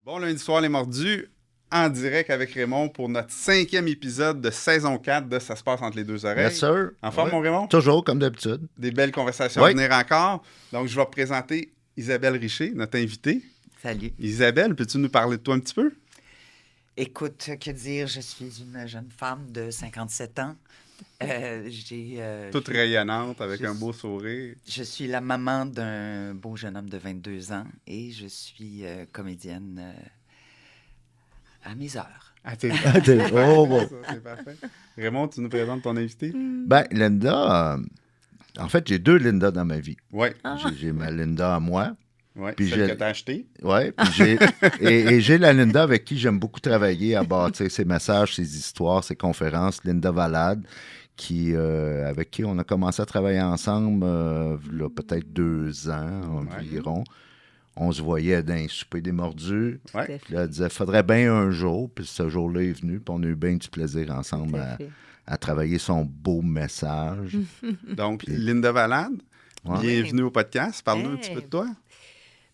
Bon lundi soir, les mordus, en direct avec Raymond pour notre 5e épisode de saison 4 de Ça se passe entre les deux oreilles. Yes, sir. En forme, mon Raymond? Toujours, comme d'habitude. Des belles conversations à venir encore. Donc, je vais présenter Isabelle Richer, notre invitée. Salut. Isabelle, peux-tu nous parler de toi un petit peu? Écoute, que dire, je suis une jeune femme de 57 ans. Toute rayonnante, avec un beau sourire. Je suis la maman d'un beau jeune homme de 22 ans et je suis comédienne à mes heures. Oh, bon. C'est parfait. Raymond, tu nous présentes ton invité? Ben, Linda, en fait, j'ai 2 Linda dans ma vie. Oui. J'ai ma Linda à moi. Oui, Puis celle que tu as achetée. Oui, puis j'ai la Linda avec qui j'aime beaucoup travailler à bâtir ses messages, ses histoires, ses conférences, Linda Valade, avec qui on a commencé à travailler ensemble il y a peut-être 2 ans environ. On se voyait dans un souper des mordus. Ouais. Puis là, elle disait, faudrait bien un jour. Puis ce jour-là est venu. Puis on a eu bien du plaisir ensemble à travailler son beau message. Donc, Linda Valade, bienvenue au podcast. Parle-nous un petit peu de toi.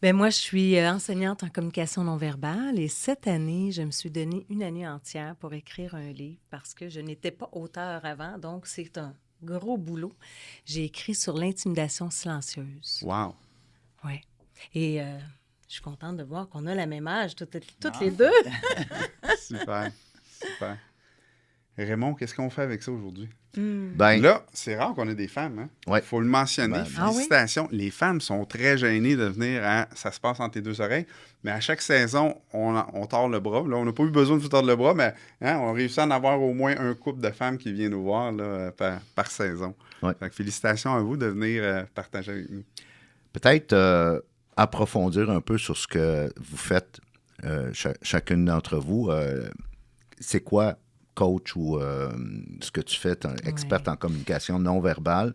Ben moi, je suis enseignante en communication non verbale et cette année, je me suis donné une année entière pour écrire un livre parce que je n'étais pas auteur avant, donc c'est un gros boulot. J'ai écrit sur l'intimidation silencieuse. Wow. Oui. Et je suis contente de voir qu'on a la même âge, toutes les deux. Super, super. Raymond, qu'est-ce qu'on fait avec ça aujourd'hui? Ben, Là, c'est rare qu'on ait des femmes. Hein? Ouais. Faut le mentionner. Ben, Félicitations. Les femmes sont très gênées de venir à Ça se passe entre tes deux oreilles. Mais à chaque saison, on tord le bras. Là, on n'a pas eu besoin de vous tordre le bras, mais on réussit à en avoir au moins un couple de femmes qui viennent nous voir là, par saison. Ouais. Fait que félicitations à vous de venir partager avec nous. peut-être approfondir un peu sur ce que vous faites, chacune d'entre vous. C'est quoi coach ou ce que tu fais, experte en communication non verbale.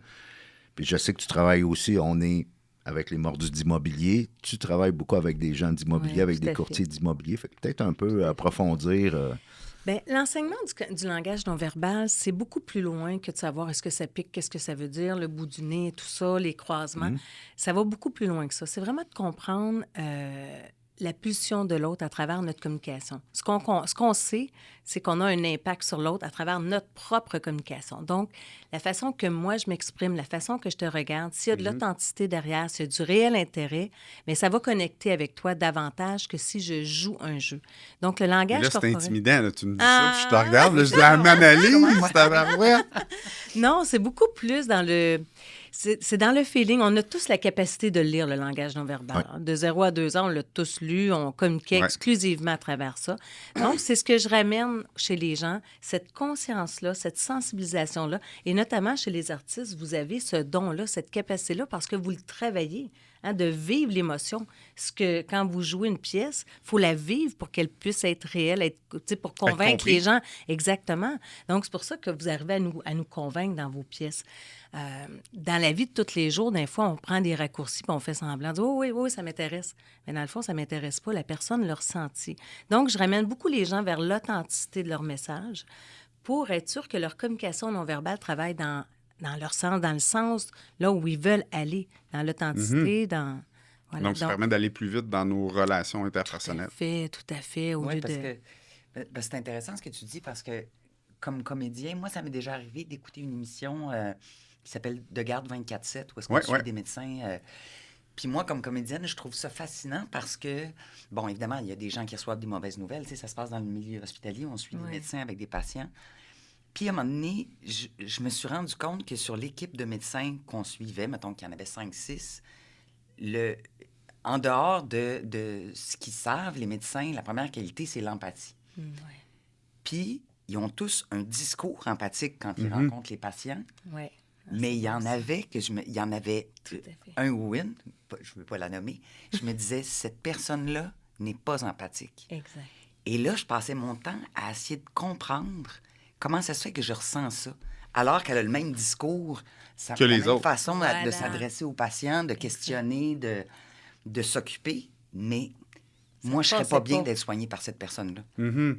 Puis je sais que tu travailles aussi, on est avec les mordus d'immobilier. Tu travailles beaucoup avec des gens d'immobilier, avec des courtiers d'immobilier. Fait que peut-être un peu approfondir. Bien, l'enseignement du langage non verbal, c'est beaucoup plus loin que de savoir est-ce que ça pique, qu'est-ce que ça veut dire, le bout du nez, tout ça, les croisements. Ça va beaucoup plus loin que ça. C'est vraiment de comprendre la pulsion de l'autre à travers notre communication. Ce qu'on sait, c'est qu'on a un impact sur l'autre à travers notre propre communication. Donc, la façon que moi, je m'exprime, la façon que je te regarde, s'il y a de l'authenticité derrière, s'il y a du réel intérêt, mais ça va connecter avec toi davantage que si je joue un jeu. Donc, le langage Mais là, c'est corporel... intimidant. Là, tu me dis ça, puis je te regarde. Là, je dis, m'analyse, c'est tabarouette. Non, c'est beaucoup plus dans le... C'est dans le feeling. On a tous la capacité de lire le langage non-verbal. Oui. De 0 à 2 ans, on l'a tous lu. On communiquait exclusivement à travers ça. Donc, c'est ce que je ramène chez les gens, cette conscience-là, cette sensibilisation-là. Et notamment chez les artistes, vous avez ce don-là, cette capacité-là, parce que vous le travaillez, de vivre l'émotion. Quand vous jouez une pièce, il faut la vivre pour qu'elle puisse être réelle, pour convaincre les gens. Exactement. Donc, c'est pour ça que vous arrivez à nous convaincre dans vos pièces. Dans la vie de tous les jours, des fois, on prend des raccourcis puis on fait semblant de dire « oui, ça m'intéresse ». Mais dans le fond, ça ne m'intéresse pas. La personne l'a ressenti. Donc, je ramène beaucoup les gens vers l'authenticité de leur message pour être sûr que leur communication non verbale travaille dans leur sens, dans le sens là où ils veulent aller, dans l'authenticité, dans... Voilà. Donc, ça permet d'aller plus vite dans nos relations interpersonnelles. Tout à fait. Oui, parce que c'est intéressant ce que tu dis parce que, comme comédien, moi, ça m'est déjà arrivé d'écouter une émission qui s'appelle De garde 24/7, où est-ce qu'on suit des médecins. Puis moi, comme comédienne, je trouve ça fascinant parce que, bon, évidemment, il y a des gens qui reçoivent des mauvaises nouvelles. Tu sais, ça se passe dans le milieu hospitalier, on suit des médecins avec des patients. Puis, à un moment donné, je me suis rendu compte que sur l'équipe de médecins qu'on suivait, mettons qu'il y en avait 5-6, en dehors de ce qu'ils savent, les médecins, la première qualité, c'est l'empathie. Puis, ils ont tous un discours empathique quand ils rencontrent les patients. Mais il y en avait il y en avait un ou une, je ne veux pas la nommer, je me disais, cette personne-là n'est pas empathique. Exact. Et là, je passais mon temps à essayer de comprendre comment ça se fait que je ressens ça, alors qu'elle a le même discours, que les la même autres. façon de s'adresser aux patients, de questionner, de s'occuper, mais moi, je ne serais pas bien d'être soigné par cette personne-là.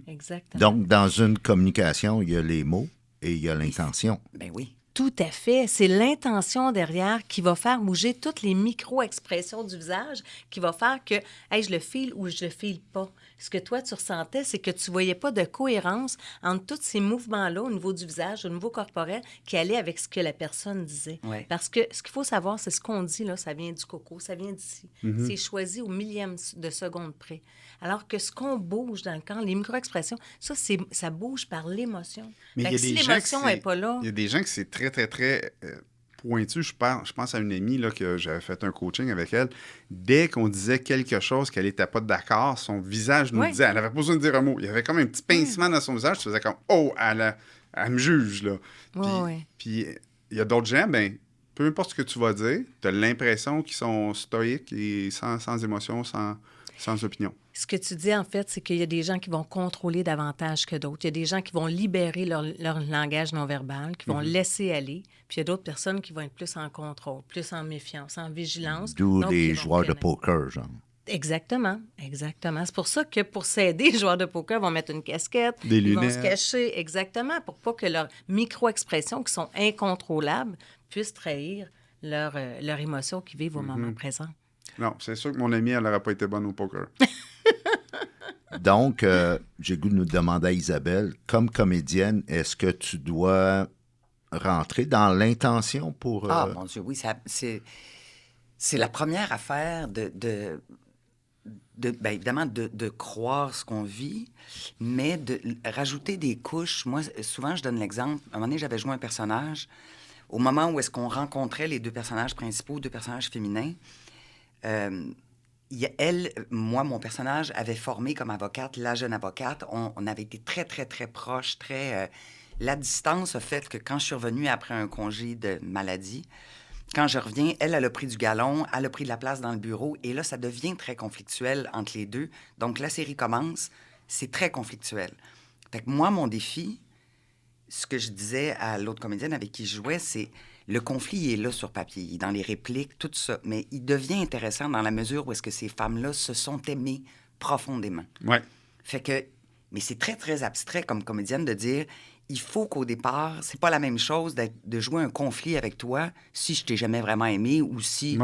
Exactement. Donc, dans une communication, il y a les mots et il y a l'intention. Ben oui. Tout à fait. C'est l'intention derrière qui va faire bouger toutes les micro-expressions du visage, qui va faire que, hey, je le file ou je le file pas. Ce que toi, tu ressentais, c'est que tu voyais pas de cohérence entre tous ces mouvements-là au niveau du visage, au niveau corporel, qui allaient avec ce que la personne disait. Ouais. Parce que ce qu'il faut savoir, c'est ce qu'on dit, là, ça vient du coco, ça vient d'ici. C'est choisi au millième de seconde près. Alors que ce qu'on bouge dans le corps, les micro-expressions, ça bouge par l'émotion. Mais Fait il y a que si des gens l'émotion n'est pas là... Il y a des gens qui c'est très, très, très pointu. Je pense à une amie là, que j'avais fait un coaching avec elle. Dès qu'on disait quelque chose qu'elle n'était pas d'accord, son visage nous disait, elle n'avait pas besoin de dire un mot. Il y avait comme un petit pincement dans son visage. Tu faisais comme, oh, elle me juge. Là. Puis il y a d'autres gens, ben peu importe ce que tu vas dire, tu as l'impression qu'ils sont stoïques et sans émotion, sans opinion. Ce que tu dis, en fait, c'est qu'il y a des gens qui vont contrôler davantage que d'autres. Il y a des gens qui vont libérer leur langage non-verbal, qui vont laisser aller. Puis il y a d'autres personnes qui vont être plus en contrôle, plus en méfiance, en vigilance. D'où les joueurs de poker, genre. Exactement, exactement. C'est pour ça que pour s'aider, les joueurs de poker vont mettre une casquette, des lunettes. Ils vont se cacher, exactement, pour pas que leurs micro-expressions qui sont incontrôlables puissent trahir leur émotion qu'ils vivent au moment présent. Non, c'est sûr que mon amie, elle n'aurait pas été bonne au poker. Donc, j'ai le goût de nous demander à Isabelle, comme comédienne, est-ce que tu dois rentrer dans l'intention pour... Ah, mon Dieu, oui, c'est la première affaire bien évidemment, de croire ce qu'on vit, mais de rajouter des couches. Moi, souvent, je donne l'exemple. À un moment donné, j'avais joué un personnage. Au moment où est-ce qu'on rencontrait les deux personnages principaux, deux personnages féminins, moi, mon personnage avait formé comme avocate la jeune avocate. On avait été très, très, très proches, la distance a fait que quand je suis revenue après un congé de maladie, quand je reviens, elle a pris du galon, elle a pris de la place dans le bureau, et là, ça devient très conflictuel entre les deux. Donc, la série commence, c'est très conflictuel. Fait que moi, mon défi, ce que je disais à l'autre comédienne avec qui je jouais, c'est le conflit il est là sur papier, il est dans les répliques, tout ça, mais il devient intéressant dans la mesure où est-ce que ces femmes-là se sont aimées profondément. Ouais. Fait que, mais c'est très, très abstrait comme comédienne de dire, il faut qu'au départ, c'est pas la même chose de jouer un conflit avec toi si je t'ai jamais vraiment aimé ou si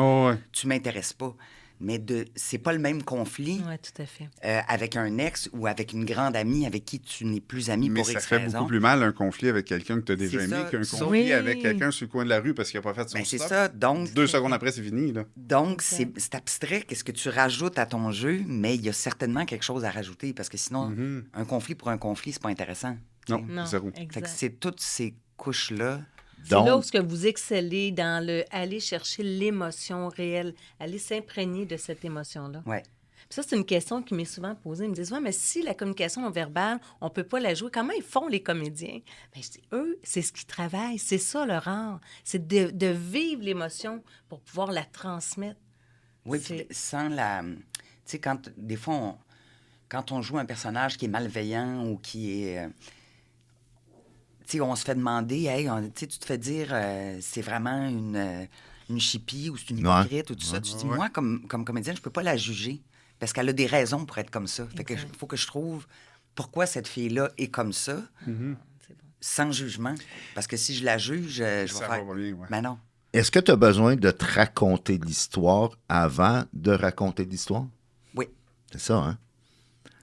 tu m'intéresses pas. Mais c'est pas le même conflit tout à fait. avec un ex ou avec une grande amie avec qui tu n'es plus ami pour X raison. Mais ça fait beaucoup plus mal un conflit avec quelqu'un que tu as déjà aimé qu'un conflit avec quelqu'un sur le coin de la rue parce qu'il n'a pas fait son c'est stop. ça, donc... 2 secondes après, c'est fini, là. Donc, c'est abstrait, qu'est-ce que tu rajoutes à ton jeu, mais il y a certainement quelque chose à rajouter parce que sinon, un conflit pour un conflit, c'est pas intéressant. Non, zéro. Fait que c'est toutes ces couches-là. C'est là où vous excellez dans aller chercher l'émotion réelle, aller s'imprégner de cette émotion-là. Ouais. Puis ça, c'est une question qui m'est souvent posée. Ils me disent, mais si la communication non verbale, on ne peut pas la jouer, comment ils font les comédiens? Bien, je dis, eux, c'est ce qu'ils travaillent, c'est ça leur art. C'est de vivre l'émotion pour pouvoir la transmettre. Oui, puis sans la... Tu sais, des fois, quand on joue un personnage qui est malveillant ou qui est... Tu sais, on se fait demander, hey, tu te fais dire, c'est vraiment une chipie ou c'est une hypocrite ou tout ça. Tu dis, moi, comme comédienne, je peux pas la juger parce qu'elle a des raisons pour être comme ça. Fait que faut que je trouve pourquoi cette fille-là est comme ça, sans jugement. Parce que si je la juge, je vais faire... va pas bien, Ben non. Est-ce que tu as besoin de te raconter l'histoire avant de raconter l'histoire? Oui. C'est ça, hein?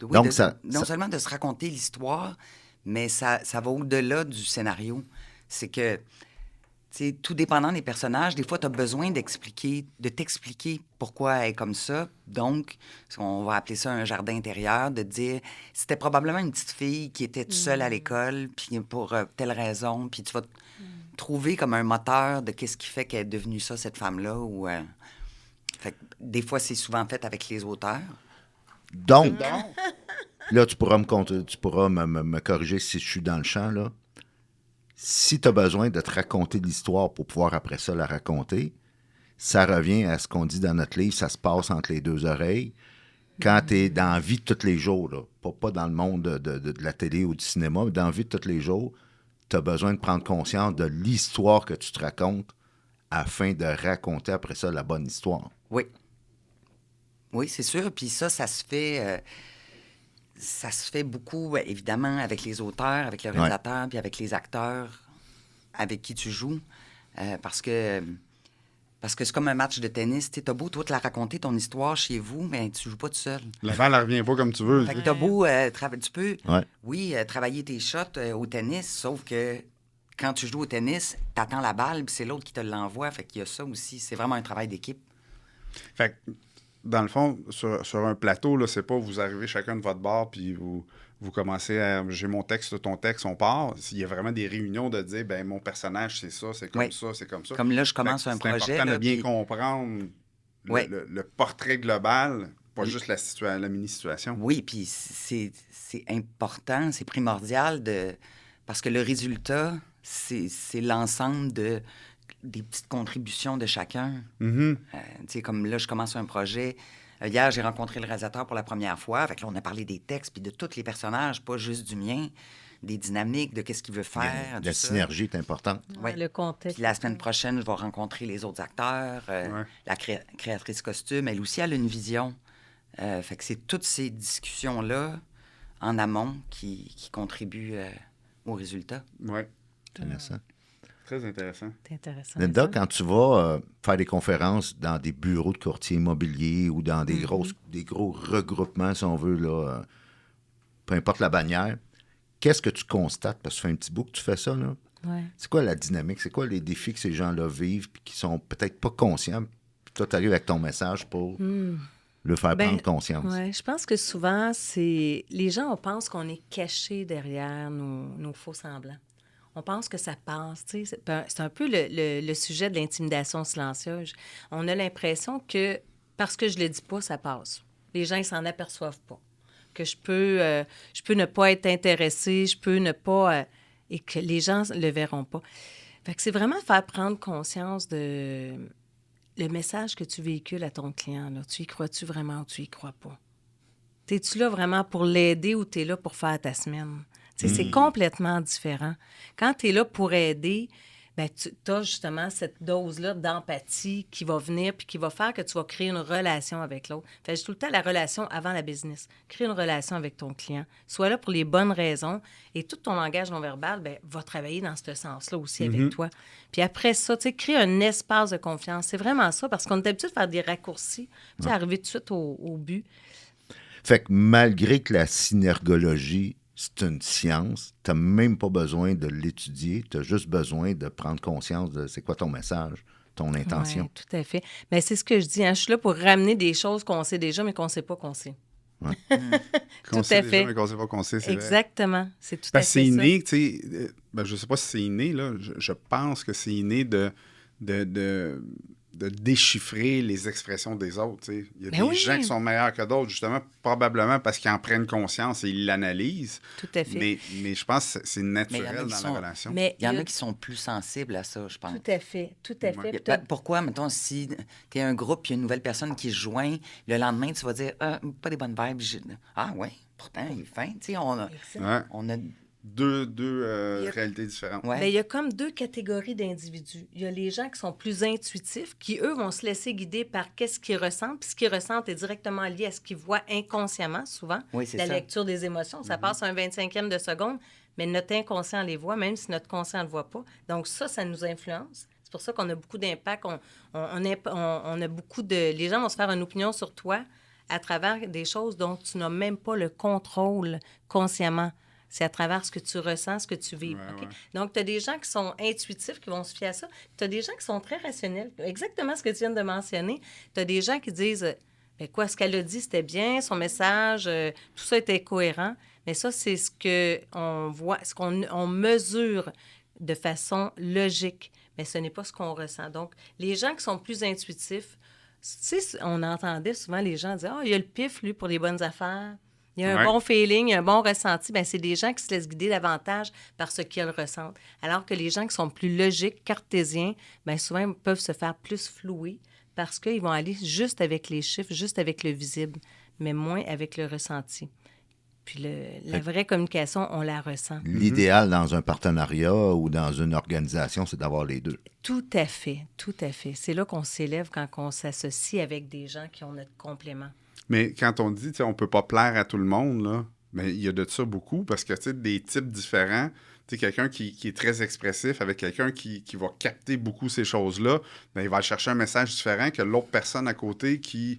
Oui, donc, non seulement de se raconter l'histoire, mais ça va au-delà du scénario. C'est que, tu sais, tout dépendant des personnages, des fois, tu as besoin de t'expliquer pourquoi elle est comme ça. Donc, on va appeler ça un jardin intérieur, de dire, c'était probablement une petite fille qui était toute seule à l'école, puis pour telle raison, puis tu vas trouver comme un moteur de qu'est-ce qui fait qu'elle est devenue ça, cette femme-là. Ou, fait que, des fois, c'est souvent fait avec les auteurs. Donc, là, tu pourras me corriger si je suis dans le champ, là. Si tu as besoin de te raconter l'histoire pour pouvoir après ça la raconter, ça revient à ce qu'on dit dans notre livre, ça se passe entre les deux oreilles. Quand tu es dans la vie de tous les jours, là, pas dans le monde de la télé ou du cinéma, mais dans la vie de tous les jours, tu as besoin de prendre conscience de l'histoire que tu te racontes afin de raconter après ça la bonne histoire. Oui. Oui, c'est sûr. Puis ça se fait... ça se fait beaucoup, évidemment, avec les auteurs, avec le réalisateur, puis avec les acteurs. avec qui tu joues. Parce que c'est comme un match de tennis. Tu as beau, toi, te la raconter, ton histoire chez vous, mais tu joues pas tout seul. La balle, elle revient pas comme tu veux. Fait que t'as beau, tu peux, Ouais. travailler tes shots au tennis, sauf que quand tu joues au tennis, t'attends la balle, puis c'est l'autre qui te l'envoie. Fait qu'il y a ça aussi. C'est vraiment un travail d'équipe. Fait que, dans le fond, sur un plateau, là, c'est pas vous arrivez chacun de votre bord, puis vous commencez à... J'ai mon texte, ton texte, on part. Il y a vraiment des réunions de dire, ben mon personnage, c'est ça, c'est comme ça, c'est comme ça. Comme là, je commence un projet. C'est important là, de bien puis- comprendre le portrait global, pas juste la mini-situation. Oui, puis c'est important, c'est primordial parce que le résultat, c'est l'ensemble des petites contributions de chacun. Mhm. Tu sais, comme là, je commence un projet. Hier, j'ai rencontré le réalisateur pour la première fois. Fait que là, on a parlé des textes, puis de tous les personnages, pas juste du mien, des dynamiques, de qu'est-ce qu'il veut faire. La synergie est importante. Ouais. Le contexte. Puis la semaine prochaine, je vais rencontrer les autres acteurs. La créatrice costume, elle aussi, elle a une vision. Fait que c'est toutes ces discussions-là en amont qui contribuent au résultat. Oui, Intéressant. très intéressant. C'est intéressant. Linda, ça. quand tu vas faire des conférences dans des bureaux de courtiers immobiliers ou dans des gros regroupements, si on veut, là, peu importe la bannière, qu'est-ce que tu constates? Parce que ça fait un petit bout que tu fais ça, là. Ouais. C'est quoi la dynamique? C'est quoi les défis que ces gens-là vivent et qui sont peut-être pas conscients? Puis toi, tu arrives avec ton message pour le faire prendre conscience. Ouais, je pense que souvent, c'est les gens, on pense qu'on est caché derrière nos faux semblants. On pense que ça passe. Tu sais, c'est un peu le sujet de l'intimidation silencieuse. On a l'impression que parce que je le dis pas, ça passe. Les gens, ils s'en aperçoivent pas. Que je peux ne pas être intéressée, je peux ne pas... et que les gens le verront pas. Fait que c'est vraiment faire prendre conscience de le message que tu véhicules à ton client. Là. Tu y crois-tu vraiment ou tu y crois pas? T'es-tu là vraiment pour l'aider ou t'es là pour faire ta semaine? Tu sais, c'est complètement différent. Quand tu es là pour aider, ben, tu as justement cette dose-là d'empathie qui va venir puis qui va faire que tu vas créer une relation avec l'autre. Fait que tout le temps la relation avant la business. Crée une relation avec ton client. Sois là pour les bonnes raisons et tout ton langage non-verbal ben, va travailler dans ce sens-là aussi avec toi. Puis après ça, tu sais, crée un espace de confiance. C'est vraiment ça parce qu'on est habitué de faire des raccourcis, tu sais, arriver tout de suite au but. Fait que malgré que la synergologie, c'est une science, tu n'as même pas besoin de l'étudier, tu as juste besoin de prendre conscience de c'est quoi ton message, ton intention. Oui, tout à fait. Mais c'est ce que je dis, hein, je suis là pour ramener des choses qu'on sait déjà, mais qu'on ne sait pas qu'on sait. Ouais. Qu'on Tout sait à déjà, fait. mais qu'on sait pas qu'on sait, c'est vrai. Exactement. C'est tout à Parce que fait c'est ça. inné, tu sais, ben, je sais pas si c'est inné, là, je pense que c'est inné de déchiffrer les expressions des autres, tu sais. Il y a Ben des oui. gens qui sont meilleurs que d'autres, justement, probablement parce qu'ils en prennent conscience et ils l'analysent. Tout à fait. Mais je pense que c'est Mais il y en naturel a qui dans sont- la relation. Mais Il y en a qui sont plus sensibles à ça, je pense. Tout à fait. Tout à fait. Ouais. Puis t'as- Pourquoi, mettons, si tu es un groupe, il y a une nouvelle personne qui se joint, le lendemain, tu vas dire pas des bonnes vibes. Ah, ouais, pourtant, il est fin. Tu sais, on a. Ouais. On a Deux Il y a- réalités différentes. ouais. Ben, il y a comme deux catégories d'individus. Il y a les gens qui sont plus intuitifs, qui, eux, vont se laisser guider par qu'est-ce qu'ils ressentent. Puis ce qu'ils ressentent est directement lié à ce qu'ils voient inconsciemment, souvent. Oui, c'est La ça. lecture des émotions, ça passe un 25e de seconde, mais notre inconscient les voit, même si notre conscient ne le voit pas. Donc ça nous influence. C'est pour ça qu'on a beaucoup d'impact. On a beaucoup de... Les gens vont se faire une opinion sur toi à travers des choses dont tu n'as même pas le contrôle consciemment. C'est à travers ce que tu ressens, ce que tu vis. Ouais, OK? ouais. Donc, tu as des gens qui sont intuitifs, qui vont se fier à ça. Tu as des gens qui sont très rationnels. Exactement ce que tu viens de mentionner. Tu as des gens qui disent ben quoi, ce qu'elle a dit, c'était bien, son message, tout ça était cohérent. Mais ça, c'est ce qu'on voit, ce qu'on mesure de façon logique. Mais ce n'est pas ce qu'on ressent. Donc, les gens qui sont plus intuitifs, tu sais, on entendait souvent les gens dire « Ah, il y a le pif, lui, pour les bonnes affaires. » Il y a un Ouais. bon feeling, il y a un bon ressenti. Bien, c'est des gens qui se laissent guider davantage par ce qu'ils ressentent. Alors que les gens qui sont plus logiques, cartésiens, bien, souvent, ils peuvent se faire plus flouer parce qu'ils vont aller juste avec les chiffres, juste avec le visible, mais moins avec le ressenti. Puis la vraie communication, on la ressent. L'idéal dans un partenariat ou dans une organisation, c'est d'avoir les deux. Tout à fait, tout à fait. C'est là qu'on s'élève quand on s'associe avec des gens qui ont notre complément. Mais quand on dit, tu sais, on peut pas plaire à tout le monde, là, mais il y a de ça beaucoup parce que, tu sais, des types différents, Tu sais, quelqu'un qui est très expressif avec quelqu'un qui va capter beaucoup ces choses-là, ben, il va chercher un message différent que l'autre personne à côté qui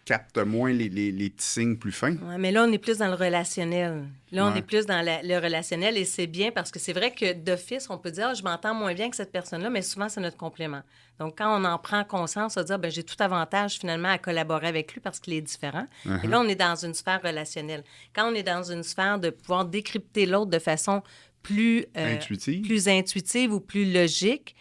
capte moins les petits signes plus fins. Ouais, mais là, on est plus dans le relationnel. Là, on Ouais. est plus dans le relationnel et c'est bien parce que c'est vrai que d'office, on peut dire je m'entends moins bien que cette personne-là, mais souvent, c'est notre complément. Donc, quand on en prend conscience, on va dire ben, j'ai tout avantage finalement à collaborer avec lui parce qu'il est différent. Et là, on est dans une sphère relationnelle. Quand on est dans une sphère de pouvoir décrypter l'autre de façon plus intuitive ou plus logique,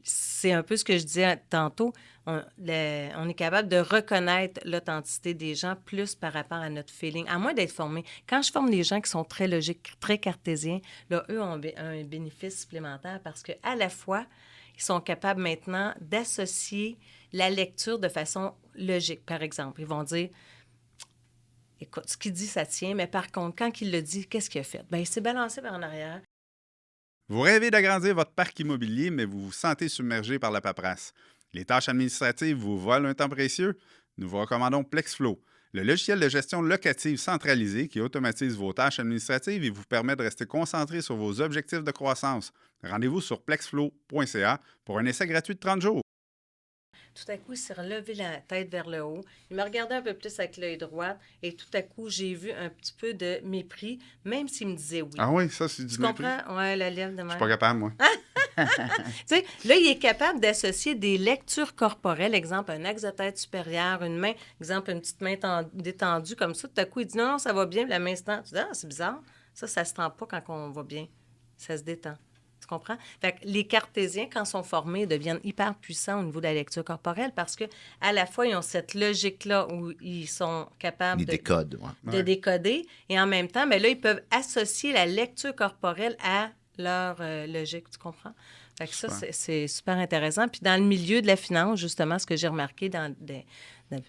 c'est un peu ce que je disais tantôt. On est capable de reconnaître l'authenticité des gens plus par rapport à notre feeling, à moins d'être formé. Quand je forme des gens qui sont très logiques, très cartésiens, là, eux ont un bénéfice supplémentaire parce qu'à la fois, ils sont capables maintenant d'associer la lecture de façon logique. Par exemple, ils vont dire écoute, ce qu'il dit, ça tient, mais par contre, quand il le dit, qu'est-ce qu'il a fait? Bien, il s'est balancé par en arrière. Vous rêvez d'agrandir votre parc immobilier, mais vous vous sentez submergé par la paperasse. Les tâches administratives vous volent un temps précieux? Nous vous recommandons Plexflow, le logiciel de gestion locative centralisé qui automatise vos tâches administratives et vous permet de rester concentré sur vos objectifs de croissance. Rendez-vous sur plexflow.ca pour un essai gratuit de 30 jours. Tout à coup, il s'est relevé la tête vers le haut. Il me regardait un peu plus avec l'œil droit et tout à coup, j'ai vu un petit peu de mépris, même s'il me disait oui. Ah oui, ça, c'est du Tu mépris. comprends? Oui, la lèvre de Je même. suis pas capable, moi. Tu sais, là, il est capable d'associer des lectures corporelles, exemple, un axe de tête supérieur, une main, exemple, une petite main détendue comme ça. Tout à coup, il dit non, ça va bien, puis la main se tend. Tu dis, ah, c'est bizarre. Ça se tend pas quand on va bien. Ça se détend. Tu comprends? Fait que les cartésiens, quand ils sont formés, deviennent hyper puissants au niveau de la lecture corporelle parce que à la fois, ils ont cette logique-là où ils sont capables Ils décodent, ouais. de décoder et en même temps, bien là, ils peuvent associer la lecture corporelle à leur logique, tu comprends? Fait que ça, c'est super intéressant. Puis dans le milieu de la finance, justement, ce que j'ai remarqué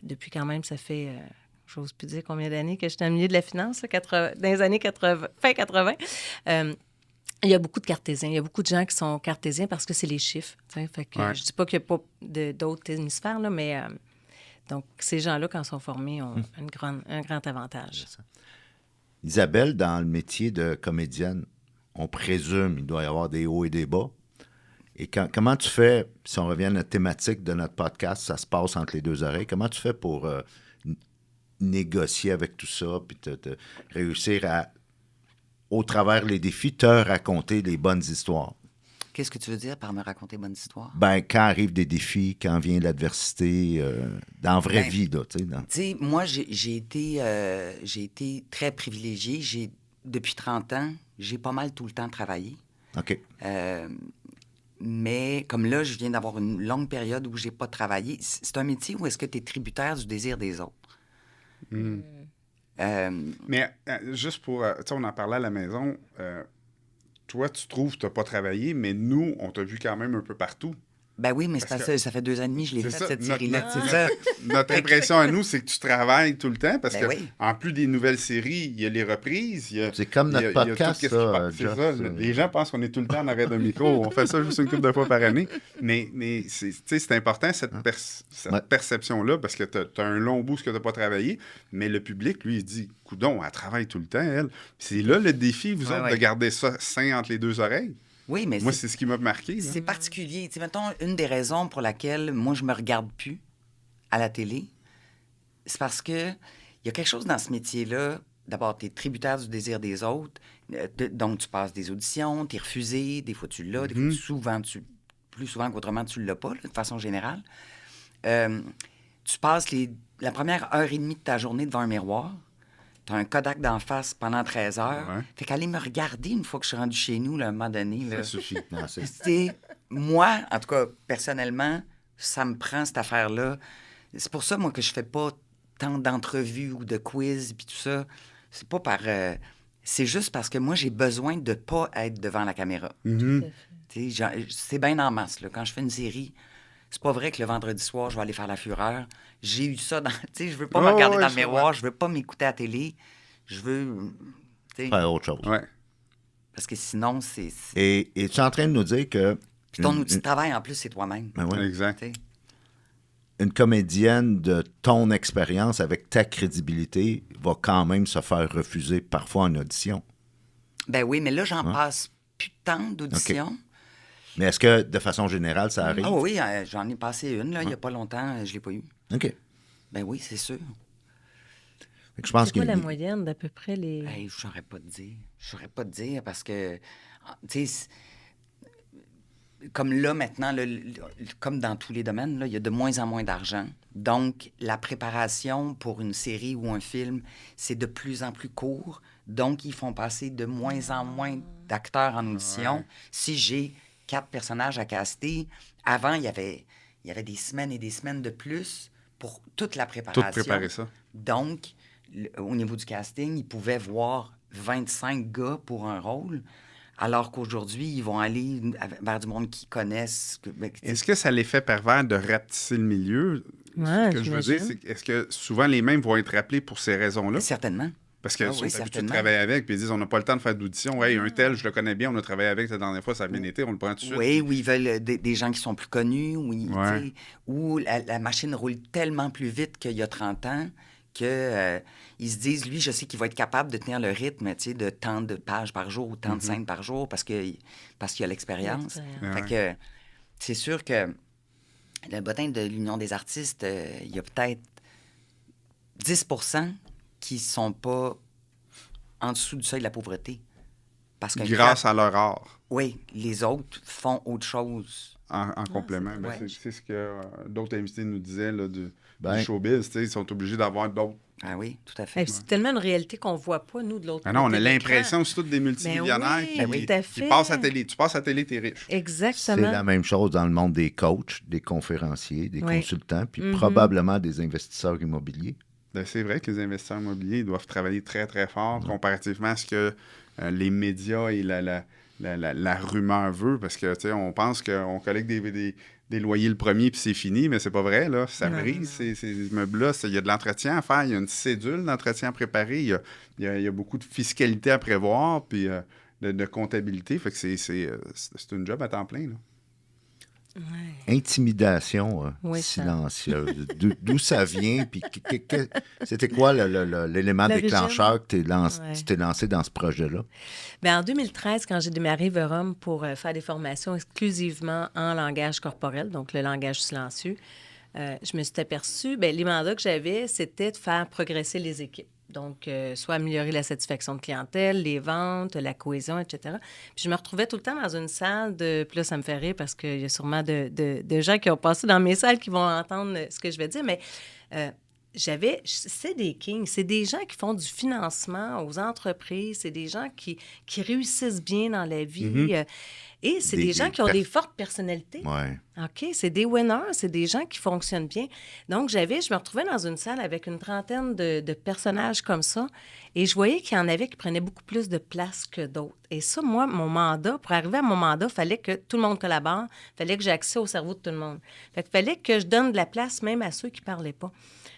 depuis quand même, ça fait, j'ose plus dire combien d'années que j'étais dans le milieu de la finance, là, dans les années 80, fin 80, il y a beaucoup de cartésiens. Il y a beaucoup de gens qui sont cartésiens parce que c'est les chiffres. Fait que je ne dis pas qu'il n'y a pas d'autres hémisphères, là, mais donc ces gens-là, quand ils sont formés, ont un grand avantage. Isabelle, dans le métier de comédienne, on présume qu'il doit y avoir des hauts et des bas. Et comment tu fais, si on revient à notre thématique de notre podcast, ça se passe entre les deux oreilles, comment tu fais pour négocier avec tout ça, puis réussir à, au travers les défis, te raconter les bonnes histoires? Qu'est-ce que tu veux dire par me raconter bonnes histoires? Ben, quand arrivent des défis, quand vient l'adversité, dans la vraie vie, là, tu sais. Tu sais, moi, j'ai été très privilégié. Depuis 30 ans, j'ai pas mal tout le temps travaillé. OK. Mais comme là, je viens d'avoir une longue période où j'ai pas travaillé. C'est un métier où est-ce que tu es tributaire du désir des autres. Mais juste pour... tu sais, on en parlait à la maison. Toi, tu trouves que tu n'as pas travaillé, mais nous, on t'a vu quand même un peu partout. Ben oui, mais ça fait 2 ans et demi que je l'ai fait, ça, cette série-là. C'est ça. Notre impression à nous, c'est que tu travailles tout le temps parce Ben que oui. en plus des nouvelles séries, il y a les reprises. C'est comme notre podcast, tout ce qui se ça, passe. C'est Jeff, ça. ça. Les gens pensent qu'on est tout le temps en arrêt d'un micro. On fait ça juste une couple de fois par année. Mais c'est important, cette perception-là, parce que tu as un long bout que tu n'as pas travaillé, mais le public, lui, il dit « Coudon, elle travaille tout le temps, elle. » C'est là le défi, vous autres, de garder ça sain entre les deux oreilles. Oui, mais moi, c'est ce qui m'a marqué. C'est particulier. Tu sais, mettons, une des raisons pour laquelle moi, je me regarde plus à la télé, c'est parce que il y a quelque chose dans ce métier-là. D'abord, tu es tributaire du désir des autres. Donc, tu passes des auditions, tu es refusé. Des fois, tu l'as. Des fois, plus souvent qu'autrement, tu ne l'as pas, là, de façon générale. Tu passes la première heure et demie de ta journée devant un miroir. T'as un Kodak d'en face pendant 13 heures. Ouais. Fait qu'aller me regarder une fois que je suis rendu chez nous, là, à un moment donné... Là, ça suffit. Non, moi, en tout cas, personnellement, ça me prend, cette affaire-là. C'est pour ça, moi, que je fais pas tant d'entrevues ou de quiz puis tout ça. C'est pas par... c'est juste parce que moi, j'ai besoin de pas être devant la caméra. C'est bien en masse, là. Quand je fais une série... C'est pas vrai que le vendredi soir, je vais aller faire la fureur. J'ai eu ça dans... Tu sais, je veux pas me regarder dans le miroir, je veux pas m'écouter à la télé. Je veux... faire autre chose. Ouais. Parce que sinon, c'est... Et tu es en train de nous dire que... Puis ton outil de travail, en plus, c'est toi-même. Ben oui. Exact. T'sais. Une comédienne de ton expérience, avec ta crédibilité, va quand même se faire refuser parfois en audition. Ben oui, mais là, j'en passe plus tant d'auditions. Okay. Mais est-ce que, de façon générale, ça arrive? Ah oui, j'en ai passé une, là, il n'y a pas longtemps, je ne l'ai pas eu. OK. Ben oui, c'est sûr. Je pense c'est quoi la moyenne d'à peu près les... Hey, je ne saurais pas te dire. Je ne saurais pas te dire parce que, tu sais, comme là, maintenant, là, comme dans tous les domaines, là, il y a de moins en moins d'argent. Donc, la préparation pour une série ou un film, c'est de plus en plus court. Donc, ils font passer de moins en moins d'acteurs en audition. Ouais. Si j'ai 4 personnages à caster, avant, il y avait des semaines et des semaines de plus pour toute la préparation. Tout préparer ça. Donc, au niveau du casting, ils pouvaient voir 25 gars pour un rôle. Alors qu'aujourd'hui, ils vont aller vers du monde qu'ils connaissent. Est-ce que ça l'effet pervers de rapetisser le milieu? Ouais, ce que je veux dire, c'est est-ce que souvent les mêmes vont être rappelés pour ces raisons-là? Certainement. Parce qu'ils sont habitués de travailler avec, puis ils disent on n'a pas le temps de faire d'audition. Ouais, un tel, je le connais bien, on a travaillé avec la dernière fois, ça a bien été, on le prend tout de suite. Oui, ou ils veulent des gens qui sont plus connus, ou la machine roule tellement plus vite qu'il y a 30 ans qu'ils se disent, lui, je sais qu'il va être capable de tenir le rythme de tant de pages par jour ou tant de scènes par jour parce qu'il a l'expérience. Fait que c'est sûr que le bottin de l'Union des artistes, il y a peut-être 10% qui ne sont pas en dessous du seuil de la pauvreté. Parce que grâce à leur art. Oui, les autres font autre chose. En complément. C'est ce que d'autres invités nous disaient là, du showbiz. Ils sont obligés d'avoir d'autres. Ah oui, tout à fait. C'est tellement une réalité qu'on ne voit pas, nous, de l'autre côté. Non, on a l'impression que c'est tous des multimillionnaires qui passent à la télé. Tu passes à la télé, t'es riche. Exactement. C'est la même chose dans le monde des coachs, des conférenciers, des consultants, puis probablement des investisseurs immobiliers. Ben, c'est vrai que les investisseurs immobiliers doivent travailler très, très fort comparativement à ce que les médias et la rumeur veut, parce que, tu sais, on pense qu'on collecte des loyers le premier puis c'est fini, mais c'est pas vrai, là. Ça brise, ces immeubles-là. Il y a de l'entretien à faire, il y a une cédule d'entretien à préparer, il y a beaucoup de fiscalité à prévoir, puis de comptabilité. Fait que c'est une job à temps plein, là. Ouais. Intimidation silencieuse. D'où ça vient? Puis c'était quoi l'élément déclencheur que tu t'es lancé dans ce projet-là? Bien, en 2013, quand j'ai démarré Verum pour faire des formations exclusivement en langage corporel, donc le langage silencieux, je me suis aperçue, les mandats que j'avais, c'était de faire progresser les équipes. Donc, soit améliorer la satisfaction de clientèle, les ventes, la cohésion, etc. Puis je me retrouvais tout le temps dans une salle de... Puis là, ça me fait rire parce qu'il y a sûrement de gens qui ont passé dans mes salles qui vont entendre ce que je vais dire, mais c'est des kings, c'est des gens qui font du financement aux entreprises, c'est des gens qui réussissent bien dans la vie. Et c'est des gens qui ont des fortes personnalités. Ouais. OK? C'est des winners, c'est des gens qui fonctionnent bien. Donc, je me retrouvais dans une salle avec une trentaine de personnages comme ça et je voyais qu'il y en avait qui prenaient beaucoup plus de place que d'autres. Et ça, moi, pour arriver à mon mandat, il fallait que tout le monde collabore, il fallait que j'ai accès au cerveau de tout le monde. Fait qu'il fallait que je donne de la place même à ceux qui ne parlaient pas.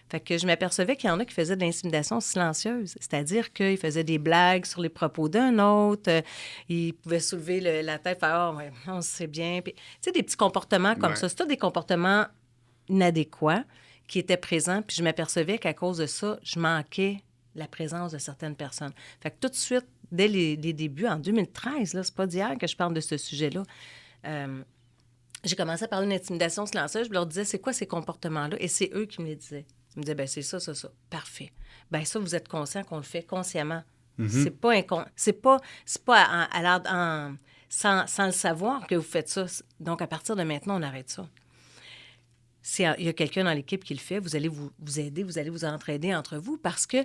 Fait que je m'apercevais qu'il y en a qui faisaient de l'intimidation silencieuse, c'est-à-dire qu'ils faisaient des blagues sur les propos d'un autre, ils pouvaient soulever la tête, faire « oh, ouais, on sait bien ». Tu sais, des petits comportements comme ça. C'était des comportements inadéquats qui étaient présents, puis je m'apercevais qu'à cause de ça, je manquais la présence de certaines personnes. Fait que tout de suite, dès les débuts, en 2013, là, c'est pas d'hier que je parle de ce sujet-là, j'ai commencé à parler d'intimidation silencieuse, je leur disais « c'est quoi ces comportements-là ?» Et c'est eux qui me les disaient. Ils me disaient, bien, c'est ça. Parfait. Bien, ça, vous êtes conscient qu'on le fait consciemment. C'est pas sans le savoir que vous faites ça. Donc, à partir de maintenant, on arrête ça. Il y a quelqu'un dans l'équipe qui le fait, vous allez vous aider, vous allez vous entraider entre vous parce que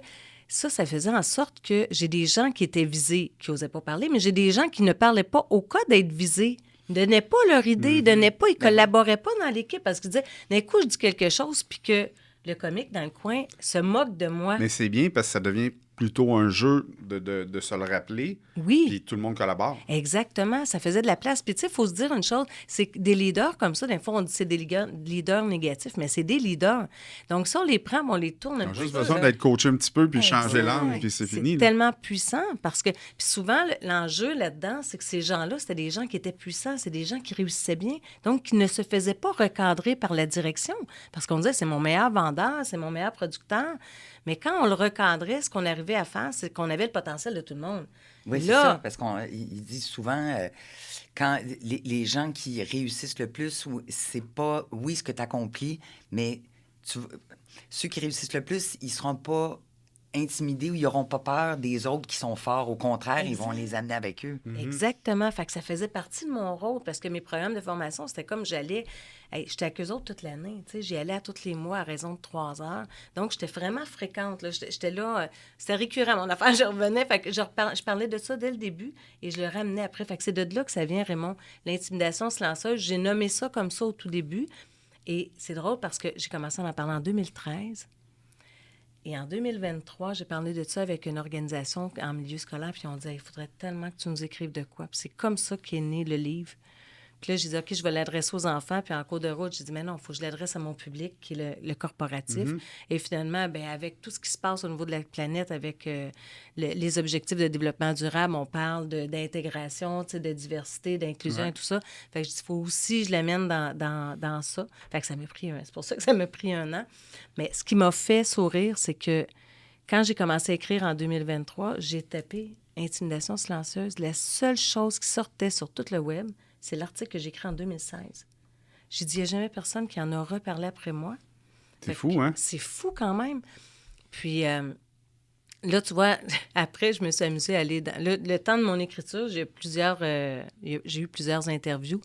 ça faisait en sorte que j'ai des gens qui étaient visés, qui n'osaient pas parler, mais j'ai des gens qui ne parlaient pas au cas d'être visés. Ils ne donnaient pas leur idée, ils ne collaboraient pas dans l'équipe parce qu'ils disaient, d'un coup, je dis quelque chose, puis que le comique dans le coin se moque de moi. Mais c'est bien parce que ça devient plutôt un jeu de se le rappeler. Oui. Puis tout le monde collabore. Exactement. Ça faisait de la place. Puis tu sais, il faut se dire une chose, c'est que des leaders comme ça, des fois, on dit que c'est des leaders négatifs, mais c'est des leaders. Donc, si on les prend, on les tourne un peu. Ils ont juste besoin d'être coachés un petit peu, puis changer l'angle, puis c'est fini. C'est tellement puissant parce que... Puis souvent, l'enjeu là-dedans, c'est que ces gens-là, c'était des gens qui étaient puissants, c'est des gens qui réussissaient bien, donc qui ne se faisaient pas recadrer par la direction. Parce qu'on disait, c'est mon meilleur vendeur, c'est mon meilleur producteur. Mais quand on le recadrait, ce qu'on arrivait à faire, c'est qu'on avait le potentiel de tout le monde. Oui, c'est ça, parce qu'ils disent souvent, quand les gens qui réussissent le plus, c'est pas, oui, ce que tu accomplis, mais ceux qui réussissent le plus, ils seront pas intimidés ou ils n'auront pas peur des autres qui sont forts. Au contraire, ils vont les amener avec eux. Exactement. Fait que ça faisait partie de mon rôle parce que mes programmes de formation, c'était comme j'allais... j'étais avec eux autres toute l'année. J'y allais à tous les mois à raison de 3 heures. Donc, j'étais vraiment fréquente. Là. J'étais là... c'était récurrent. Mon affaire, je revenais. Fait que je parlais de ça dès le début et je le ramenais après. Fait que c'est de là que ça vient, Raymond. L'intimidation silencieuse, j'ai nommé ça comme ça au tout début. Et c'est drôle parce que j'ai commencé à en parler en 2013. Et en 2023, j'ai parlé de ça avec une organisation en milieu scolaire, puis on disait, il faudrait tellement que tu nous écrives de quoi. Puis c'est comme ça qu'est né le livre. Puis là, j'ai dit, OK, je vais l'adresser aux enfants. Puis en cours de route, j'ai dit, mais non, il faut que je l'adresse à mon public, qui est le corporatif. Et finalement, bien, avec tout ce qui se passe au niveau de la planète, avec les objectifs de développement durable, on parle d'intégration, de diversité, d'inclusion et tout ça. Fait que je dis, il faut aussi que je l'amène dans ça. Fait que ça m'a pris c'est pour ça que ça m'a pris 1 an. Mais ce qui m'a fait sourire, c'est que quand j'ai commencé à écrire en 2023, j'ai tapé « intimidation silencieuse ». La seule chose qui sortait sur tout le web, c'est l'article que j'ai écrit en 2016. J'ai dit, il n'y a jamais personne qui en a reparlé après moi. C'est fou, hein? C'est fou quand même. Puis là, tu vois, après, je me suis amusée à aller... Le temps de mon écriture, j'ai eu plusieurs interviews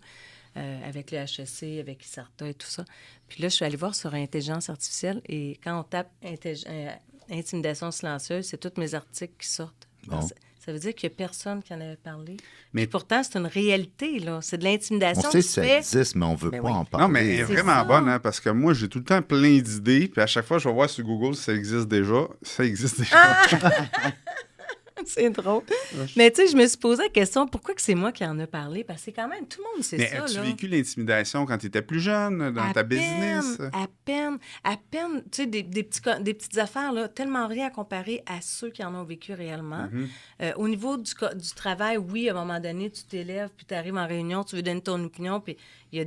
avec le HEC, avec ISARTA et tout ça. Puis là, je suis allée voir sur intelligence artificielle et quand on tape intimidation silencieuse, c'est tous mes articles qui sortent. Bon. Ça veut dire qu'il n'y a personne qui en avait parlé. Mais pourtant, c'est une réalité, là. C'est de l'intimidation. On sait que ça existe, mais on ne veut pas en parler. Non, mais elle est vraiment bonne, hein, parce que moi, j'ai tout le temps plein d'idées, puis à chaque fois, je vais voir sur Google si ça existe déjà. Ça existe déjà. C'est drôle. Mais tu sais, je me suis posé la question, pourquoi que c'est moi qui en ai parlé? Parce que c'est quand même, tout le monde sait mais ça, as-tu là. vécu l'intimidation quand tu étais plus jeune, dans ta business? À peine. Tu sais, des petites affaires, là, tellement rien à comparer à ceux qui en ont vécu réellement. Au niveau du travail, oui, à un moment donné, tu t'élèves, puis tu arrives en réunion, tu veux donner ton opinion, puis il y a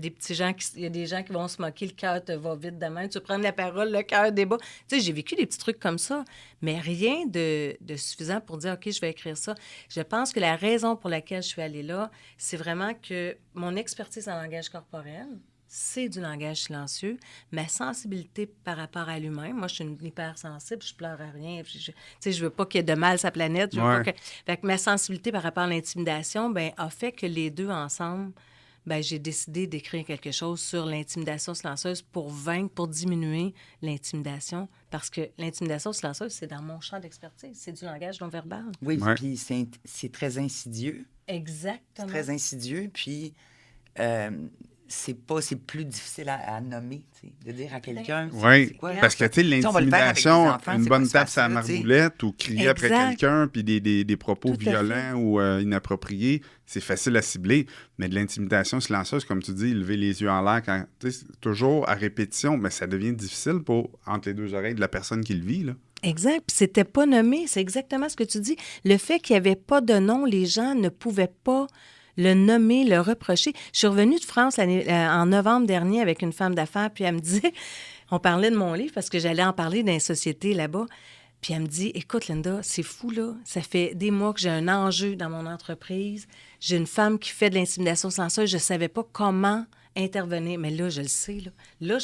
des gens qui vont se moquer, le cœur te va vite demain, tu veux prendre la parole, le cœur débat. Tu sais, j'ai vécu des petits trucs comme ça, mais rien de suffisant pour dire, OK, je vais écrire ça. Je pense que la raison pour laquelle je suis allée là, c'est vraiment que mon expertise en langage corporel, c'est du langage silencieux. Ma sensibilité par rapport à l'humain, moi, je suis une hypersensible, je pleure à rien. Je veux pas qu'il y ait de mal sur la planète. Fait que ma sensibilité par rapport à l'intimidation, ben, a fait que les deux ensemble, ben, j'ai décidé d'écrire quelque chose sur l'intimidation silencieuse pour diminuer l'intimidation. Parce que l'intimidation silencieuse, c'est dans mon champ d'expertise. C'est du langage non verbal. Oui, puis c'est très insidieux. Exactement. C'est très insidieux, puis c'est plus difficile à nommer, de dire à quelqu'un. Oui, c'est quoi, parce que, tu sais, l'intimidation, une bonne tape sur la marboulette ou crier après quelqu'un, puis des propos violents ou inappropriés, c'est facile à cibler. Mais de l'intimidation silencieuse, comme tu dis, lever les yeux en l'air, toujours à répétition, mais ça devient difficile entre les deux oreilles de la personne qui le vit, là. Exact. Puis c'était pas nommé. C'est exactement ce que tu dis. Le fait qu'il n'y avait pas de nom, les gens ne pouvaient pas le nommer, le reprocher. Je suis revenue de France en novembre dernier avec une femme d'affaires, puis elle me dit, on parlait de mon livre parce que j'allais en parler dans les sociétés là-bas, puis elle me dit, écoute Linda, c'est fou là, ça fait des mois que j'ai un enjeu dans mon entreprise, j'ai une femme qui fait de l'intimidation silencieuse, je ne savais pas comment intervenir, mais là, je le sais, là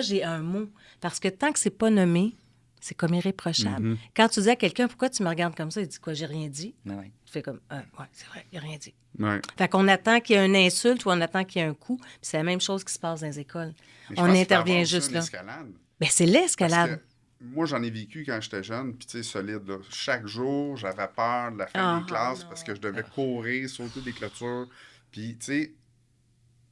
j'ai un mot, parce que tant que c'est pas nommé, c'est comme irréprochable. Quand tu dis à quelqu'un, pourquoi tu me regardes comme ça, il dit quoi, j'ai rien dit. Oui. Tu fais comme, ouais, c'est vrai, il n'a rien dit. Ouais. Fait qu'on attend qu'il y ait une insulte ou on attend qu'il y ait un coup. Puis c'est la même chose qui se passe dans les écoles. On intervient juste là. Bien, c'est l'escalade. Moi, j'en ai vécu quand j'étais jeune, puis tu sais, solide. Là. Chaque jour, j'avais peur de la fin des classes parce que je devais courir, sauter des clôtures. Puis, tu sais,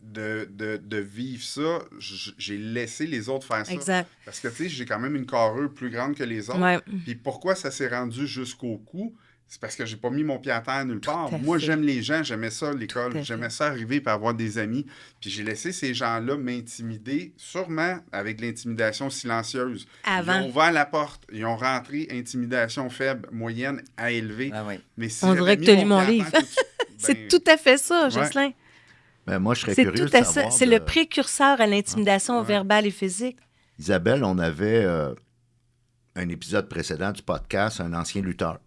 de vivre ça, j'ai laissé les autres faire ça. Exact. Parce que, tu sais, j'ai quand même une carrure plus grande que les autres. Ouais. Puis pourquoi ça s'est rendu jusqu'au cou? C'est parce que j'ai pas mis mon pied à terre nulle part. Moi, j'aime les gens, j'aimais ça, l'école. J'aimais ça arriver et avoir des amis. Puis j'ai laissé ces gens-là m'intimider, sûrement avec l'intimidation silencieuse. Avant. Ils ont ouvert la porte, ils ont rentré intimidation faible, moyenne à élevée. Ah oui. Mais si on dirait que tu as lu mon livre. C'est tout à fait ça, Jocelyn. Ben, moi, je serais curieux de savoir. C'est le précurseur à l'intimidation verbale et physique. Isabelle, on avait un épisode précédent du podcast, un ancien lutteur.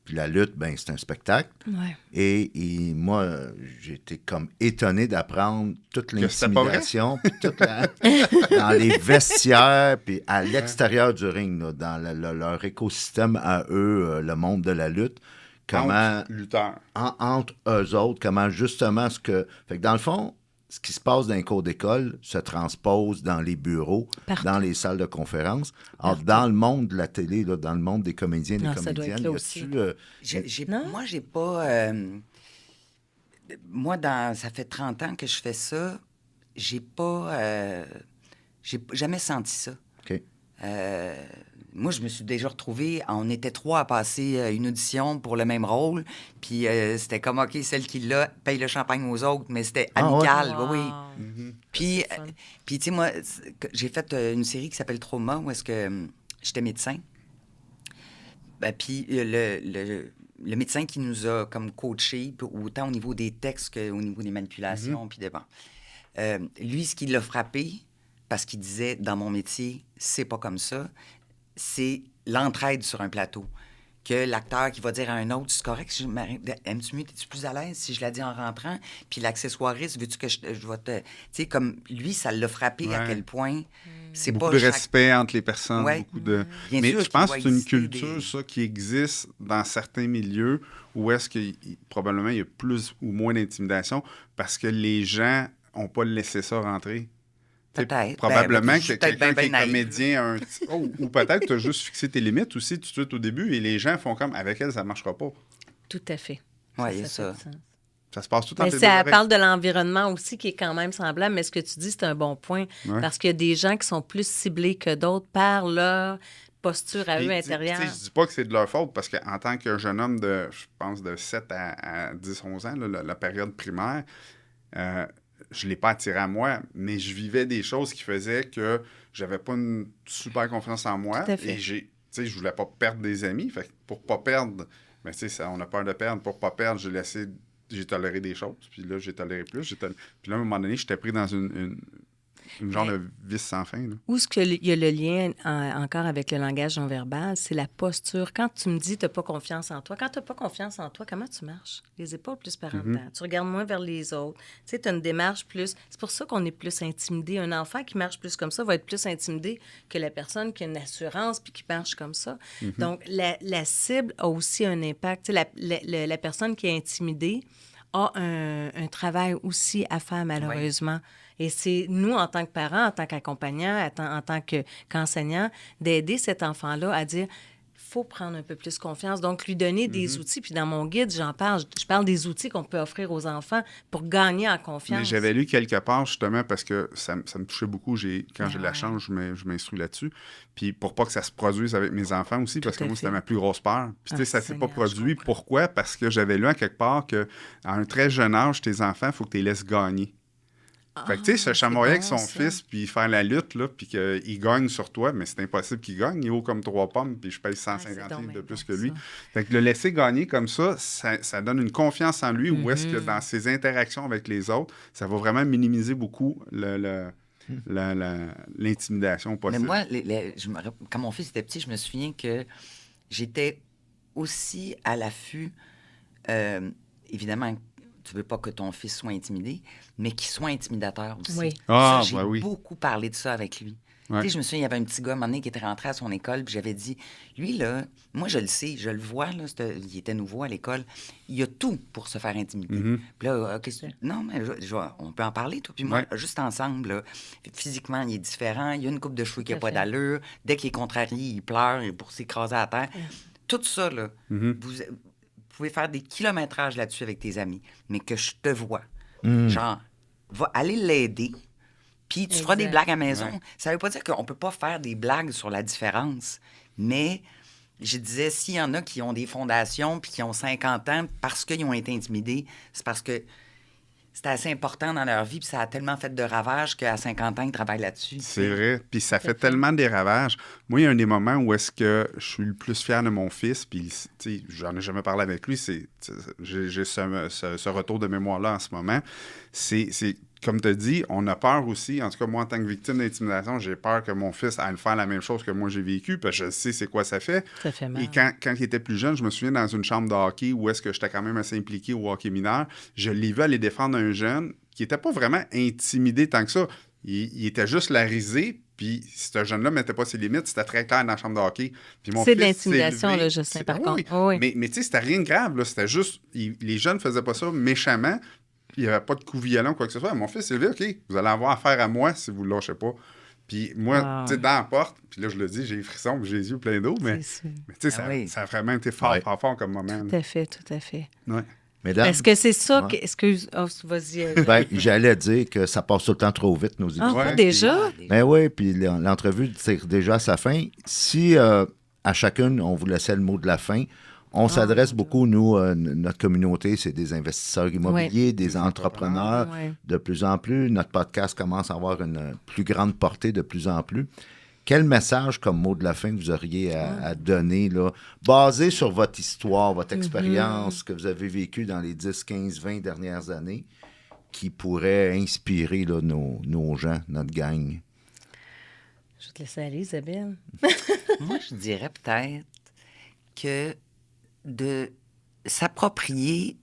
Puis la lutte, ben c'est un spectacle. Ouais. Et moi, j'ai été comme étonné d'apprendre toute l'intimidation, puis dans les vestiaires, puis à l'extérieur du ring, là, dans leur écosystème à eux, le monde de la lutte. Comment, entre lutteurs. Entre eux autres, comment justement ce que... Fait que dans le fond, ce qui se passe dans les cours d'école se transpose dans les bureaux, Partout. dans les salles de conférence. Alors, dans le monde de la télé, là, dans le monde des comédiens, des Ça doit être comédiennes, là y aussi. a-tu... Moi, j'ai pas... ça fait 30 ans que je fais ça. J'ai pas... j'ai jamais senti ça. OK. Moi, je me suis déjà retrouvée... On était 3 à passer une audition pour le même rôle. Puis c'était comme, OK, celle qui l'a paye le champagne aux autres, mais c'était amical. Wow. Oui. Puis, C'est fun. puis tu sais, moi, j'ai fait une série qui s'appelle Trauma, où est-ce que j'étais médecin. Puis le médecin qui nous a comme coachés, autant au niveau des textes qu'au niveau des manipulations, puis lui, ce qui l'a frappé, parce qu'il disait, dans mon métier, c'est pas comme ça, c'est l'entraide sur un plateau. Que l'acteur qui va dire à un autre, c'est correct, si aimes-tu mieux, es-tu plus à l'aise si je la dis en rentrant? Puis l'accessoiriste, veux-tu que je vais te... Tu sais, comme lui, ça l'a frappé à quel point c'est Beaucoup pas de respect entre les personnes, Ouais. beaucoup de... Bien Mais sûr je pense que qu'il c'est va une exister culture, des- ça, qui existe dans certains milieux où est-ce que probablement il y a plus ou moins d'intimidation parce que les gens n'ont pas laissé ça rentrer. Tu sais, Peut-être. Probablement je que suis peut-être quelqu'un qui est naïve. comédien a un... ou peut-être tu as juste fixé tes limites aussi tout de suite au début et les gens font comme avec elle, ça ne marchera pas. Tout à fait. Oui, fait ça. du sens. Ça se passe tout Mais entre les deux ça oreilles. parle de l'environnement aussi qui est quand même semblable, mais ce que tu dis, c'est un bon point. Ouais. Parce qu'il y a des gens qui sont plus ciblés que d'autres par leur posture à Puis, eux tu intérieure. sais, je dis pas que c'est de leur faute, parce qu'en tant que jeune homme de, je pense, de 7 à 10, 11 ans, là, la période primaire, je ne l'ai pas attiré à moi, mais je vivais des choses qui faisaient que j'avais pas une super confiance en moi. Tout à fait. Et tu sais, je voulais pas perdre des amis. Fait que pour pas perdre, ben, tu sais, on a peur de perdre. Pour pas perdre, j'ai toléré des choses. Puis là, j'ai toléré plus. Puis là, à un moment donné, j'étais pris dans une genre de vis sans fin. Là. Où est-ce qu'il y a le lien encore avec le langage non verbal? C'est la posture. Quand tu me dis que tu n'as pas confiance en toi, quand tu n'as pas confiance en toi, comment tu marches? Les épaules plus par en dedans. Tu regardes moins vers les autres. Tu sais, tu as une démarche plus... C'est pour ça qu'on est plus intimidé. Un enfant qui marche plus comme ça va être plus intimidé que la personne qui a une assurance puis qui marche comme ça. Donc, la cible a aussi un impact. Tu sais, la personne qui est intimidée a un travail aussi à faire, malheureusement. Et c'est nous, en tant que parents, en tant qu'accompagnants, en tant qu'enseignants, d'aider cet enfant-là à dire il faut prendre un peu plus confiance. Donc, lui donner des outils. Puis dans mon guide, j'en parle. Je parle des outils qu'on peut offrir aux enfants pour gagner en confiance. Mais j'avais lu quelque part, justement, parce que ça me touchait beaucoup. Quand j'ai de la chance, je m'instruis là-dessus. Puis pour pas que ça se produise avec mes enfants aussi, parce que moi, c'était ma plus grosse peur. Puis tu sais, ça s'est pas produit. Pourquoi? Parce que j'avais lu à quelque part qu'à un très jeune âge, tes enfants, il faut que tu les laisses gagner. Fait que, tu sais, se chamoyer avec son fils, puis faire la lutte, là, puis qu'il gagne sur toi, mais c'est impossible qu'il gagne. Il est haut comme 3 pommes, puis je paye 150 livres de plus que lui. Fait que le laisser gagner comme ça donne une confiance en lui, où est-ce que dans ses interactions avec les autres, ça va vraiment minimiser beaucoup l'intimidation possible. Mais moi, quand mon fils était petit, je me souviens que j'étais aussi à l'affût, évidemment, tu veux pas que ton fils soit intimidé, mais qu'il soit intimidateur aussi. Oui. Ah, J'ai ben oui. beaucoup parlé de ça avec lui. Ouais. Tu sais, je me souviens, il y avait un petit gars, à un moment donné, qui était rentré à son école, puis j'avais dit, lui, là, moi, je le sais, je le vois, là, il était nouveau à l'école, il a tout pour se faire intimider. Puis là, non, mais on peut en parler, toi, puis moi, juste ensemble, là, physiquement, il est différent, il a une coupe de cheveux qui n'a pas d'allure, dès qu'il est contrarié, il pleure pour s'écraser à terre. Tout ça, là, vous pouvez faire des kilométrages là-dessus avec tes amis, mais que je te vois, genre, va aller l'aider, puis tu feras des blagues à la maison. Ouais. Ça veut pas dire qu'on peut pas faire des blagues sur la différence, mais je disais, s'il y en a qui ont des fondations puis qui ont 50 ans parce qu'ils ont été intimidés, c'est parce que c'était assez important dans leur vie puis ça a tellement fait de ravages qu'à 50 ans, ils travaillent là-dessus. C'est vrai. Puis ça fait tellement des ravages. Moi, il y a un des moments où est-ce que je suis le plus fier de mon fils, puis tu sais, j'en ai jamais parlé avec lui, j'ai ce retour de mémoire-là en ce moment. C'est comme tu as dit, on a peur aussi. En tout cas, moi, en tant que victime d'intimidation, j'ai peur que mon fils aille faire la même chose que moi j'ai vécu, parce que je sais c'est quoi ça fait. Ça fait mal. Et quand il était plus jeune, je me souviens dans une chambre de hockey où est-ce que j'étais quand même assez impliqué au hockey mineur, je l'ai vu aller défendre un jeune qui n'était pas vraiment intimidé tant que ça. Il était juste la risée, puis ce jeune-là ne mettait pas ses limites. C'était très clair dans la chambre de hockey. Puis mon c'est de fils s'est l'intimidation, levé. là, je sais, par Oui, contre. Oui. Mais tu sais, c'était rien de grave. Là. C'était juste, les jeunes ne faisaient pas ça méchamment. Il n'y avait pas de coup violent ou quoi que ce soit. Mon fils s'est levé, OK, vous allez avoir affaire à moi si vous ne le lâchez pas. Puis moi, tu sais, dans la porte, puis là, je le dis, j'ai les frissons, puis j'ai les yeux pleins d'eau, mais tu sais, ça a vraiment été fort comme moment. Tout à fait, tout à fait. Ouais. Mesdames, Est-ce que c'est ça que... Excuse, vas-y. ben, j'allais dire que ça passe tout le temps trop vite, nos émissions. Ah, pas déjà? Ben oui, puis l'entrevue tire déjà à sa fin. Si à chacune, on vous laissait le mot de la fin, on s'adresse beaucoup, nous, notre communauté, c'est des investisseurs immobiliers, des entrepreneurs, de plus en plus. Notre podcast commence à avoir une plus grande portée de plus en plus. Quel message comme mot de la fin que vous auriez à donner, là, basé sur votre histoire, votre expérience que vous avez vécue dans les 10, 15, 20 dernières années, qui pourrait inspirer là, nos gens, notre gang? Je vais te laisser aller, Isabelle. Moi, je dirais peut-être que de s'approprier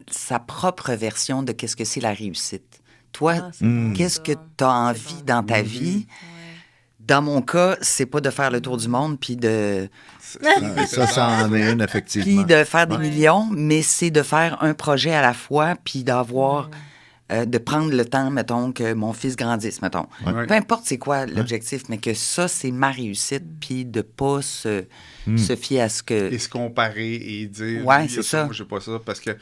sa propre version de qu'est-ce que c'est la réussite. Toi, qu'est-ce que tu as envie dans ta vie? Dans mon cas, c'est pas de faire le tour du monde puis de... Ça en est une, effectivement. Puis de faire des millions, mais c'est de faire un projet à la fois puis d'avoir... de prendre le temps, mettons, que mon fils grandisse, mettons. Peu importe c'est quoi l'objectif, mais que ça, c'est ma réussite, puis de pas se fier à ce que... Et se comparer et dire, ouais, c'est ça. Moi, j'ai pas ça, parce que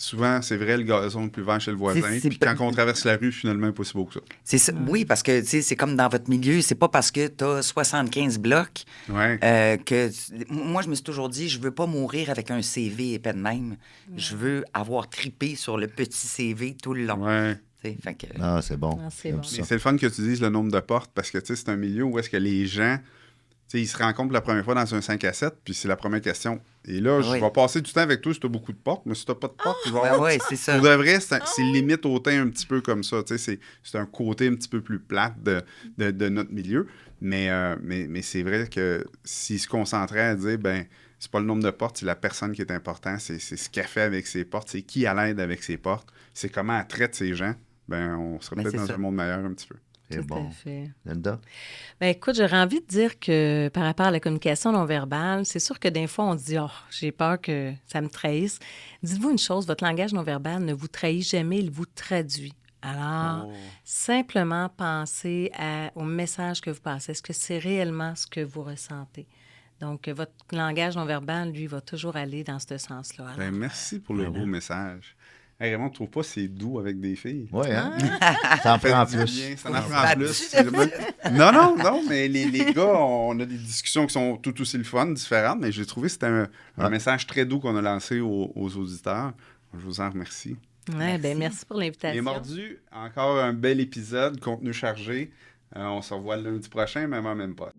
souvent, c'est vrai, le gazon est plus vert chez le voisin, c'est puis quand on traverse la rue, finalement, il n'est pas si beau que ça. C'est ça. Oui, parce que, tu sais, c'est comme dans votre milieu, c'est pas parce que tu as 75 blocs que... Moi, je me suis toujours dit, je veux pas mourir avec un CV épais de même. Je veux avoir tripé sur le petit CV tout le long. Fait que... Ah, c'est bon. Ah, c'est bon. Mais c'est le fun que tu dises le nombre de portes, parce que, tu sais, c'est un milieu où est-ce que les gens... Tu sais, ils se rencontrent la première fois dans un 5 à 7, puis c'est la première question. Et là, je vais passer du temps avec toi si tu as beaucoup de portes, mais si tu n'as pas de portes, je vais avoir... c'est ça. Pour de vrai, c'est limite hautain un petit peu comme ça. Tu sais, c'est un côté un petit peu plus plate de notre milieu. Mais c'est vrai que s'ils se concentraient à dire, ben c'est pas le nombre de portes, c'est la personne qui est important, c'est ce qu'elle fait avec ses portes, c'est qui elle aide avec ses portes, c'est comment elle traite ses gens, ben on serait peut-être dans un monde meilleur un petit peu. C'est bon. Linda? Ben, écoute, j'aurais envie de dire que par rapport à la communication non verbale, c'est sûr que des fois, on se dit « Oh, j'ai peur que ça me trahisse ». Dites-vous une chose, votre langage non verbal ne vous trahit jamais, il vous traduit. Alors, simplement pensez au message que vous passez. Est-ce que c'est réellement ce que vous ressentez? Donc, votre langage non verbal, lui, va toujours aller dans ce sens-là. Alors, ben, merci pour le beau message. Hey, Raymond, tu trouves pas c'est doux avec des filles? Oui, hein? Ça en prend plus. Ça en prend plus. Non, mais les gars, on a des discussions qui sont tout aussi le fun, différentes, mais j'ai trouvé que c'était un message très doux qu'on a lancé aux auditeurs. Je vous en remercie. Merci pour l'invitation. Les Mordus, encore un bel épisode, contenu chargé. On se revoit le lundi prochain, même pas.